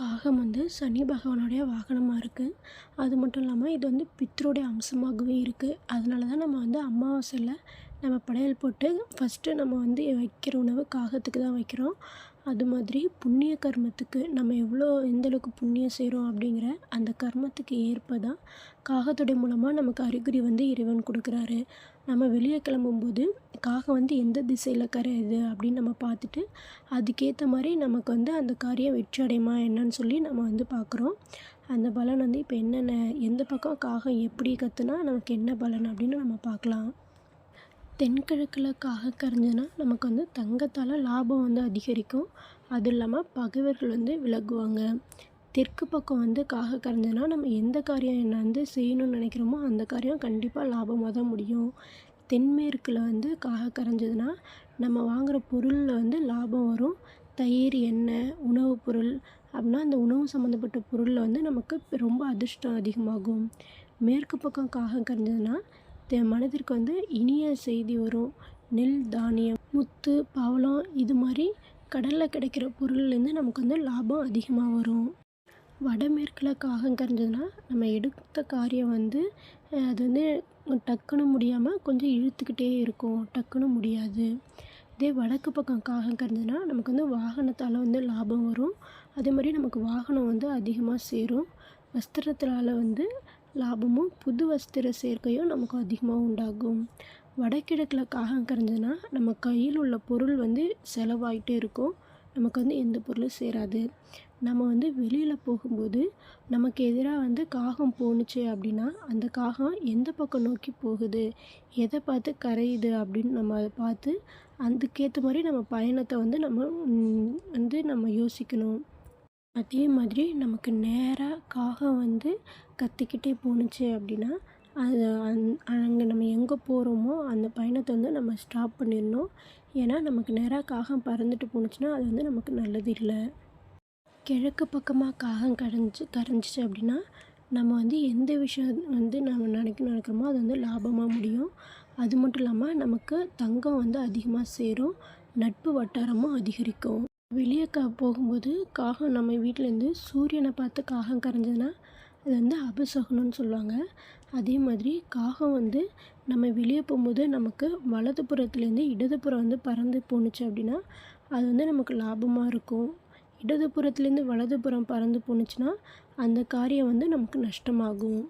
காகம் வந்து சனி பகவானுடைய வாகனமாக இருக்குது. அது மட்டும் இல்லாமல் இது வந்து பித்ருடைய அம்சமாகவே இருக்குது. அதனால தான் நம்ம வந்து அமாவாசையில் நம்ம படையல் போட்டு ஃபஸ்ட்டு நம்ம வந்து வைக்கிற உணவு காகத்துக்கு தான் வைக்கிறோம். அது மாதிரி புண்ணிய கர்மத்துக்கு நம்ம எந்த அளவுக்கு புண்ணியம் செய்கிறோம் அப்படிங்கிற அந்த கர்மத்துக்கு ஏற்ப தான் காகத்துடைய மூலமாக நமக்கு அறிகுறி வந்து இறைவன் கொடுக்குறாரு. நம்ம வெளியே கிளம்பும்போது காகம் வந்து எந்த திசையில் கரையுது அப்படின்னு நம்ம பார்த்துட்டு அதுக்கேற்ற மாதிரி நமக்கு வந்து அந்த காரியம் வெற்றி அடையுமா என்னன்னு சொல்லி நம்ம வந்து பார்க்குறோம். அந்த பலன் வந்து இப்போ என்னென்ன எந்த பக்கம் காகம் எப்படி கத்துனா நமக்கு என்ன பலன் அப்படின்னு நம்ம பார்க்கலாம். தென்கிழக்கில் காகம் கரைஞ்சதுன்னா நமக்கு வந்து தங்கத்தால் லாபம் வந்து அதிகரிக்கும். அதுவும் இல்லாமல் பகைவர்கள் வந்து விலகுவாங்க. தெற்கு பக்கம் வந்து காகம் கரைஞ்சதுன்னா நம்ம எந்த காரியம் என்ன வந்து செய்யணும்னு நினைக்கிறோமோ அந்த காரியம் கண்டிப்பாக லாபமாக தான் முடியும். தென்மேற்கில் வந்து காகம் கரைஞ்சதுன்னா நம்ம வாங்குகிற பொருளில் வந்து லாபம் வரும். தயிர், எண்ணெய், உணவுப் பொருள் அப்படின்னா அந்த உணவு சம்மந்தப்பட்ட பொருளில் வந்து நமக்கு ரொம்ப அதிர்ஷ்டம் அதிகமாகும். மேற்கு பக்கம் காகம் கரைஞ்சதுன்னா மனதிற்கு வந்து இனிய செய்தி வரும். நெல், தானியம், முத்து, பவளம் இது மாதிரி கடலில் கிடைக்கிற பொருள்லேருந்து நமக்கு வந்து லாபம் அதிகமாக வரும். வடமேற்கில் காகம் கரைஞ்சதுன்னா நம்ம எடுத்த காரியம் வந்து அது வந்து டக்குன்னு முடியாமல் கொஞ்சம் இழுத்துக்கிட்டே இருக்கும், டக்குன்னு முடியாது. இதே வடக்கு பக்கம் காகம் கரைஞ்சதுன்னா நமக்கு வந்து வாகனத்தால் வந்து லாபம் வரும். அதே மாதிரி நமக்கு வாகனம் வந்து அதிகமாக சேரும். வஸ்திரத்தால் வந்து லாபமும் புது வஸ்திர சேர்க்கையும் நமக்கு அதிகமாக உண்டாகும். வடகிழக்கில் காகம் கரைஞ்சதுன்னா நம்ம கையில் உள்ள பொருள் வந்து செலவாகிட்டே இருக்கும், நமக்கு வந்து எந்த பொருளும் சேராது. நம்ம வந்து வெளியில் போகும்போது நமக்கு எதிராக வந்து காகம் போணுச்சு அப்படின்னா அந்த காகம் எந்த பக்கம் நோக்கி போகுது, எதை பார்த்து கரையுது அப்படின்னு நம்ம அதை பார்த்து அதுக்கேற்ற மாதிரி நம்ம பயணத்தை வந்து நம்ம யோசிக்கணும். அதே மாதிரி நமக்கு நேராக காகம் வந்து கத்திக்கிட்டே போணுச்சு அப்படின்னா அது அங்கே நம்ம எங்கே போகிறோமோ அந்த பயணத்தை வந்து நம்ம ஸ்டாப் பண்ணிடணும். ஏன்னா நமக்கு நேராக காகம் பறந்துட்டு போணுச்சுன்னா அது வந்து நமக்கு நல்லது இல்லை. கிழக்கு பக்கமாக காகம் கரைஞ்சிச்சு அப்படின்னா நம்ம வந்து எந்த விஷயம் வந்து நம்ம நினைக்கிறோமோ அது வந்து லாபமாக முடியும். அது மட்டும் இல்லாமல் நமக்கு தங்கம் வந்து அதிகமாக சேரும், நட்பு வட்டாரமும் அதிகரிக்கும். வெளியே போகும்போது காகம் நம்ம வீட்டிலேருந்து சூரியனை பார்த்து காகம் கரைஞ்சதுன்னா அது வந்து அபசகுனம்னு சொல்லுவாங்க. அதே மாதிரி காகம் வந்து நம்ம வெளியே போகும்போது நமக்கு வலதுபுறத்துலேருந்து இடதுபுறம் வந்து பறந்து போணுச்சு அப்படின்னா அது வந்து நமக்கு லாபமாக இருக்கும். இடதுபுறத்துலேருந்து வலதுபுறம் பறந்து போணுச்சுன்னா அந்த காரியம் வந்து நமக்கு நஷ்டமாகும்.